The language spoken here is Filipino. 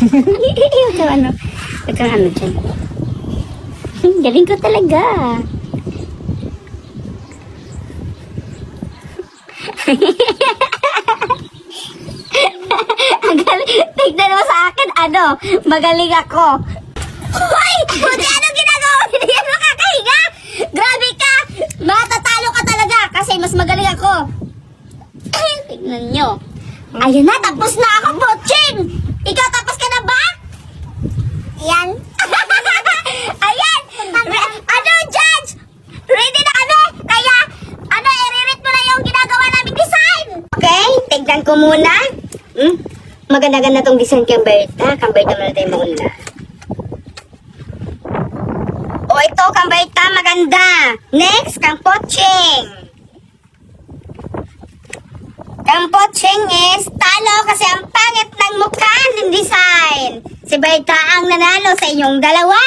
Huwag kang ano dyan. Galing ko talaga. Tignan mo sa akin, magaling ako. Hoy! Buti anong ginagawa mo? Hindi yan makakahinga! Grabe ka! Matatalo ka talaga kasi mas magaling ako. Tignan nyo. Ayun na, tapos na ako, Butching! Ikaw, tapos ka na ba? Ayan. Ayan! Judge? Ready na kami? Kaya, i-read mo na yung ginagawa naming design. Okay, tignan ko muna. Maganda-ganda tong design kang Berta. Kang Berta muna tayo mauna. O, ito, kang Berta, maganda. Next, kang Poching. Kang Poching is talo kasi ang pangit ng mukha ng design. Si Berta ang nanalo sa inyong dalawa.